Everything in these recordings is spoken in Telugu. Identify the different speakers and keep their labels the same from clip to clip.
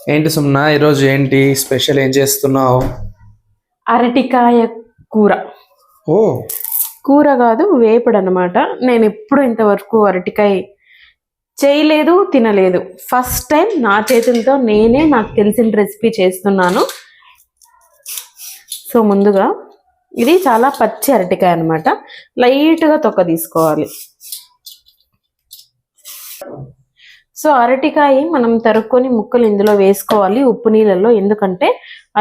Speaker 1: ఏంటి సుమ్నా, ఈరోజు ఏంటి స్పెషల్? ఏం చేస్తున్నావు?
Speaker 2: అరటికాయ కూర.
Speaker 1: ఓ,
Speaker 2: కూర కాదు, వేపుడు అనమాట. నేను ఎప్పుడు ఇంతవరకు అరటికాయ చేయలేదు, తినలేదు. ఫస్ట్ టైం నా చేతులతో నేనే నాకు తెలిసిన రెసిపీ చేస్తున్నాను. సో ముందుగా ఇది చాలా పచ్చి అరటికాయ అనమాట. లైట్గా తొక్క తీసుకోవాలి. సో అరటికాయ మనం తరుక్కొని ముక్కలు ఇందులో వేసుకోవాలి ఉప్పు నీళ్ళల్లో. ఎందుకంటే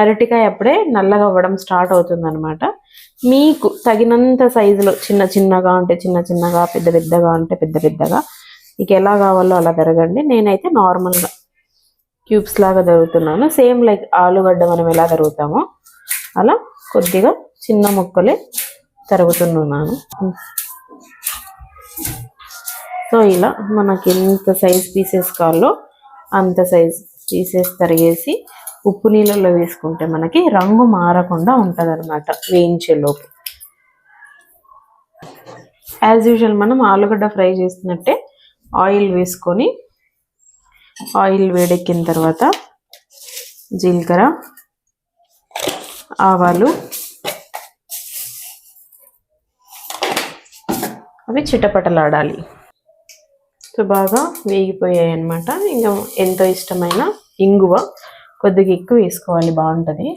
Speaker 2: అరటికాయ అప్పుడే నల్లగా అవ్వడం స్టార్ట్ అవుతుంది అనమాట. మీకు తగినంత సైజులో చిన్న చిన్నగా అంటే చిన్న చిన్నగా, పెద్ద పెద్దగా అంటే పెద్ద పెద్దగా, మీకు ఎలా కావాలో అలా తరగండి. నేనైతే నార్మల్గా క్యూబ్స్ లాగా తరుగుతున్నాను. సేమ్ లైక్ ఆలుగడ్డ మనం ఎలా తరుగుతామో అలా కొద్దిగా చిన్న ముక్కలే తరుగుతున్నాను. సో ఇలా మనకి ఎంత సైజ్ పీసెస్ కావాలో అంత సైజ్ పీసెస్ తరిగేసి ఉప్పు నీళ్ళలో వేసుకుంటే మనకి రంగు మారకుండా ఉంటుంది అనమాట వేయించేలోపు. యాజ్ యూజువల్ మనం ఆలుగడ్డ ఫ్రై చేసినట్టే ఆయిల్ వేసుకొని, ఆయిల్ వేడెక్కిన తర్వాత జీలకర్ర, ఆవాలు అవి చిటపటలాడాలి. సో బాగా వేగిపోయాయి అన్నమాట. ఇంకా ఎంతో ఇష్టమైన ఇంగువ కొద్దిగా ఎక్కువ వేసుకోవాలి, బాగుంటుంది.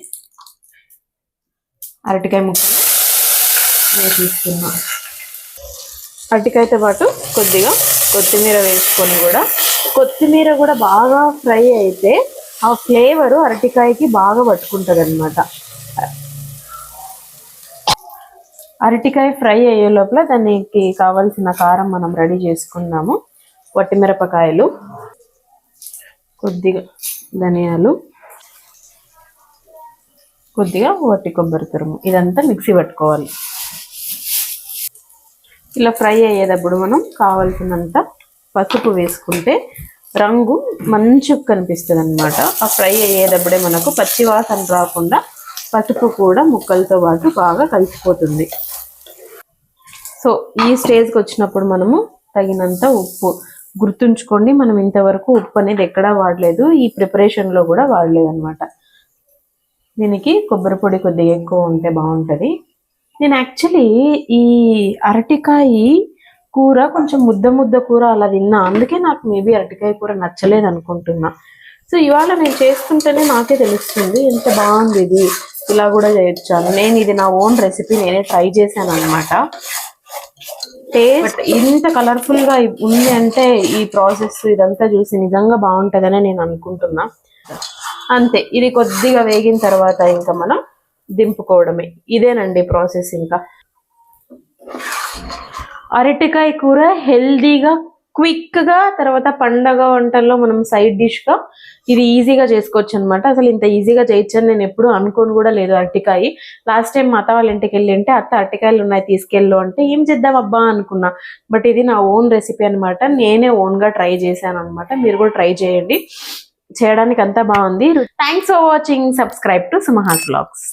Speaker 2: అరటికాయ ముక్కలు వేసుకున్నా. అరటికాయతో పాటు కొద్దిగా కొత్తిమీర వేసుకొని కొత్తిమీర కూడా బాగా ఫ్రై అయితే ఆ ఫ్లేవరు అరటికాయకి బాగా పట్టుకుంటుంది అనమాట. అరటికాయ ఫ్రై అయ్యే లోపల దానికి కావాల్సిన కారం మనం రెడీ చేసుకున్నాము. వట్టిమిరపకాయలు, కొద్దిగా ధనియాలు, కొద్దిగా వట్టి కొబ్బరి తురుము, ఇదంతా మిక్సీ పట్టుకోవాలి. ఇలా ఫ్రై అయ్యేటప్పుడు మనం కావాల్సినంత పసుపు వేసుకుంటే రంగు మంచిగా కనిపిస్తుంది అనమాట. ఆ ఫ్రై అయ్యేటప్పుడే మనకు పచ్చి వాసన రాకుండా పసుపు కూడా ముక్కలతో పాటు బాగా కలిసిపోతుంది. సో ఈ స్టేజ్కి వచ్చినప్పుడు మనము తగినంత ఉప్పు, గుర్తుంచుకోండి మనం ఇంతవరకు ఉప్పు అనేది ఎక్కడా వాడలేదు, ఈ ప్రిపరేషన్లో కూడా వాడలేదు అనమాట. దీనికి కొబ్బరి పొడి కొద్దిగా ఎక్కువ ఉంటే బాగుంటుంది. నేను యాక్చువల్లీ ఈ అరటికాయ కూర కొంచెం ముద్ద కూర అలా తిన్నా, అందుకే నాకు మేబీ అరటికాయ కూర నచ్చలేదు అనుకుంటున్నా. సో ఇవాళ నేను చేసుకుంటేనే నాకే తెలుస్తుంది ఎంత బాగుంది, ఇది ఇలా కూడా చేయొచ్చాను. నేను ఇది నా ఓన్ రెసిపీ, నేనే ట్రై చేశాను అనమాట. టేస్ట్ ఇంత కలర్ఫుల్ గా ఉంది అంటే ఈ ప్రాసెస్ ఇదంతా చూసి నిజంగా బాగుంటుందని నేను అనుకుంటున్నా. అంతే, ఇది కొద్దిగా వేగిన తర్వాత ఇంకా మనం దింపుకోవడమే. ఇదేనండి ప్రాసెస్. ఇంకా అరటికాయ కూర హెల్దీగా, క్విక్ గా, తర్వాత పండగ వంటల్లో మనం సైడ్ డిష్ గా ఇది ఈజీగా చేసుకోవచ్చు అనమాట. అసలు ఇంత ఈజీగా చేయొచ్చని నేను ఎప్పుడు అనుకోని కూడా లేదు. అరటికాయ లాస్ట్ టైం మా అత్త వాళ్ళ ఇంటికి వెళ్ళింటే అత్త అరటికాయలు ఉన్నాయి తీసుకెళ్ళు అంటే ఏం చేద్దాం అబ్బా అనుకున్నా. బట్ ఇది నా ఓన్ రెసిపీ అనమాట, నేనే ఓన్ గా ట్రై చేశాను అనమాట. మీరు కూడా ట్రై చేయండి, చేయడానికి అంతా బాగుంది. Thanks for watching. Subscribe to Sumaha's vlogs.